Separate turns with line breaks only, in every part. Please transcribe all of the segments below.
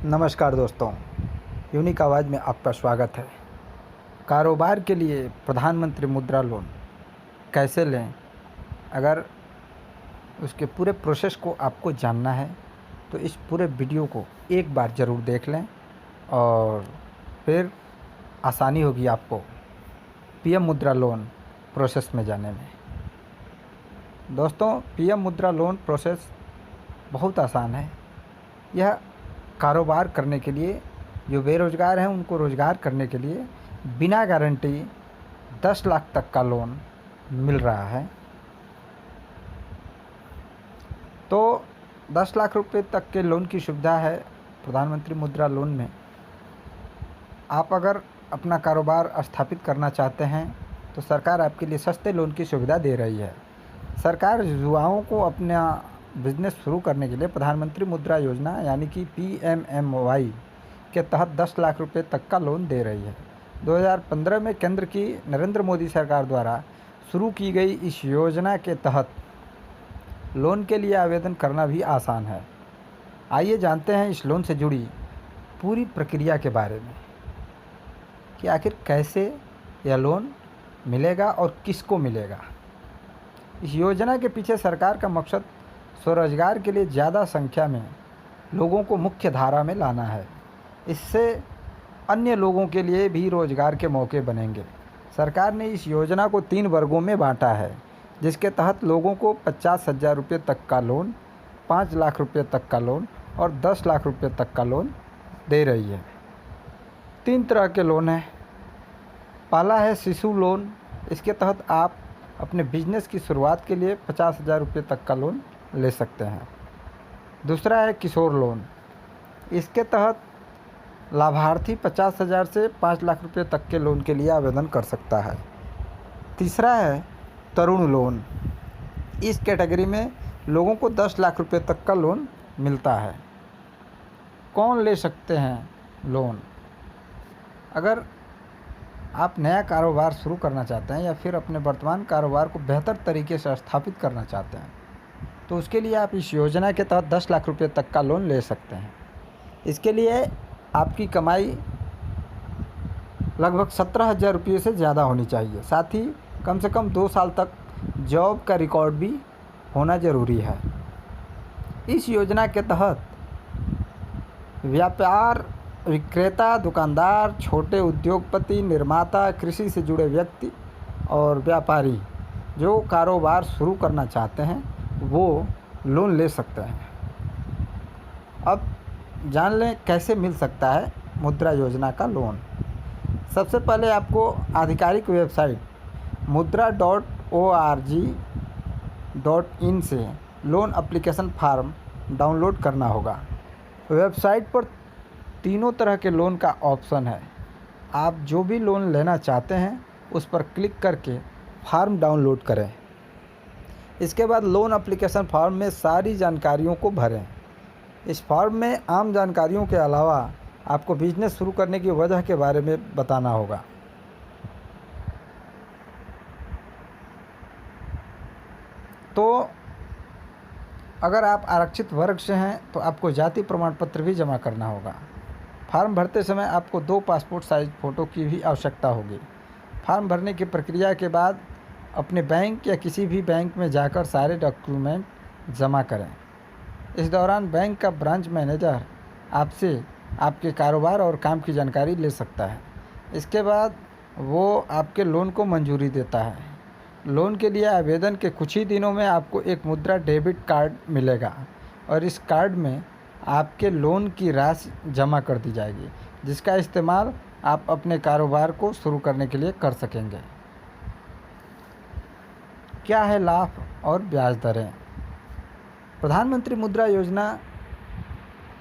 नमस्कार दोस्तों, यूनिक आवाज़ में आपका स्वागत है। कारोबार के लिए प्रधानमंत्री मुद्रा लोन कैसे लें, अगर उसके पूरे प्रोसेस को आपको जानना है तो इस पूरे वीडियो को एक बार ज़रूर देख लें और फिर आसानी होगी आपको पीएम मुद्रा लोन प्रोसेस में जाने में। दोस्तों, पीएम मुद्रा लोन प्रोसेस बहुत आसान है। यह कारोबार करने के लिए, जो बेरोज़गार हैं उनको रोज़गार करने के लिए बिना गारंटी 10 लाख तक का लोन मिल रहा है। तो 10 लाख रुपए तक के लोन की सुविधा है प्रधानमंत्री मुद्रा लोन में। आप अगर अपना कारोबार स्थापित करना चाहते हैं तो सरकार आपके लिए सस्ते लोन की सुविधा दे रही है। सरकार युवाओं को अपना बिजनेस शुरू करने के लिए प्रधानमंत्री मुद्रा योजना यानी कि PMMY के तहत 10 लाख रुपए तक का लोन दे रही है। 2015 में केंद्र की नरेंद्र मोदी सरकार द्वारा शुरू की गई इस योजना के तहत लोन के लिए आवेदन करना भी आसान है। आइए जानते हैं इस लोन से जुड़ी पूरी प्रक्रिया के बारे में कि आखिर कैसे यह लोन मिलेगा और किसको मिलेगा। इस योजना के पीछे सरकार का मकसद स्वरोजगार के लिए ज़्यादा संख्या में लोगों को मुख्य धारा में लाना है। इससे अन्य लोगों के लिए भी रोजगार के मौके बनेंगे। सरकार ने इस योजना को 3 वर्गों में बांटा है, जिसके तहत लोगों को 50,000 रुपये तक का लोन, 5 लाख रुपये तक का लोन और 10 लाख रुपये तक का लोन दे रही है। 3 तरह के लोन हैं। पहला है शिशु लोन। इसके तहत आप अपने बिजनेस की शुरुआत के लिए 50,000 रुपये तक का लोन ले सकते हैं। दूसरा है किशोर लोन। इसके तहत लाभार्थी 50,000 से 5 लाख रुपये तक के लोन के लिए आवेदन कर सकता है। तीसरा है तरुण लोन। इस कैटेगरी में लोगों को 10 लाख रुपये तक का लोन मिलता है। कौन ले सकते हैं लोन? अगर आप नया कारोबार शुरू करना चाहते हैं या फिर अपने वर्तमान कारोबार को बेहतर तरीके से स्थापित करना चाहते हैं तो उसके लिए आप इस योजना के तहत 10 लाख रुपये तक का लोन ले सकते हैं। इसके लिए आपकी कमाई लगभग 17,000 रुपये से ज़्यादा होनी चाहिए। साथ ही कम से कम 2 साल तक जॉब का रिकॉर्ड भी होना ज़रूरी है। इस योजना के तहत व्यापार विक्रेता, दुकानदार, छोटे उद्योगपति, निर्माता, कृषि से जुड़े व्यक्ति और व्यापारी जो कारोबार शुरू करना चाहते हैं वो लोन ले सकते हैं। अब जान लें कैसे मिल सकता है मुद्रा योजना का लोन। सबसे पहले आपको आधिकारिक वेबसाइट mudra.org.in से लोन एप्लीकेशन फॉर्म डाउनलोड करना होगा। वेबसाइट पर तीनों तरह के लोन का ऑप्शन है। आप जो भी लोन लेना चाहते हैं उस पर क्लिक करके फॉर्म डाउनलोड करें। इसके बाद लोन एप्लीकेशन फॉर्म में सारी जानकारियों को भरें। इस फॉर्म में आम जानकारियों के अलावा आपको बिजनेस शुरू करने की वजह के बारे में बताना होगा। तो अगर आप आरक्षित वर्ग से हैं तो आपको जाति प्रमाण पत्र भी जमा करना होगा। फॉर्म भरते समय आपको 2 पासपोर्ट साइज फ़ोटो की भी आवश्यकता होगी। फॉर्म भरने की प्रक्रिया के बाद अपने बैंक या किसी भी बैंक में जाकर सारे डॉक्यूमेंट जमा करें। इस दौरान बैंक का ब्रांच मैनेजर आपसे आपके कारोबार और काम की जानकारी ले सकता है। इसके बाद वो आपके लोन को मंजूरी देता है। लोन के लिए आवेदन के कुछ ही दिनों में आपको एक मुद्रा डेबिट कार्ड मिलेगा और इस कार्ड में आपके लोन की राशि जमा कर दी जाएगी, जिसका इस्तेमाल आप अपने कारोबार को शुरू करने के लिए कर सकेंगे। क्या है लाभ और ब्याज दरें? प्रधानमंत्री मुद्रा योजना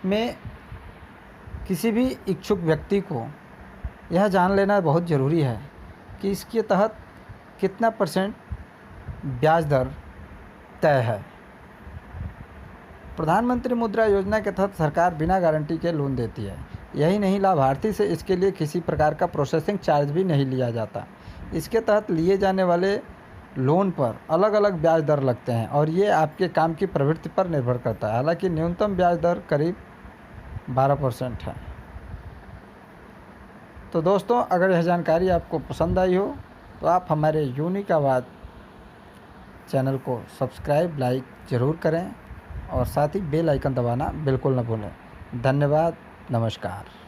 में किसी भी इच्छुक व्यक्ति को यह जान लेना बहुत ज़रूरी है कि इसके तहत कितना % ब्याज दर तय है। प्रधानमंत्री मुद्रा योजना के तहत सरकार बिना गारंटी के लोन देती है। यही नहीं, लाभार्थी से इसके लिए किसी प्रकार का प्रोसेसिंग चार्ज भी नहीं लिया जाता। इसके तहत लिए जाने वाले लोन पर अलग अलग ब्याज दर लगते हैं और ये आपके काम की प्रवृत्ति पर निर्भर करता है। हालांकि न्यूनतम ब्याज दर करीब 12% है। तो दोस्तों, अगर यह जानकारी आपको पसंद आई हो तो आप हमारे यूनिक आवाज़ चैनल को सब्सक्राइब लाइक ज़रूर करें और साथ ही बेल आइकन दबाना बिल्कुल न भूलें। धन्यवाद। नमस्कार।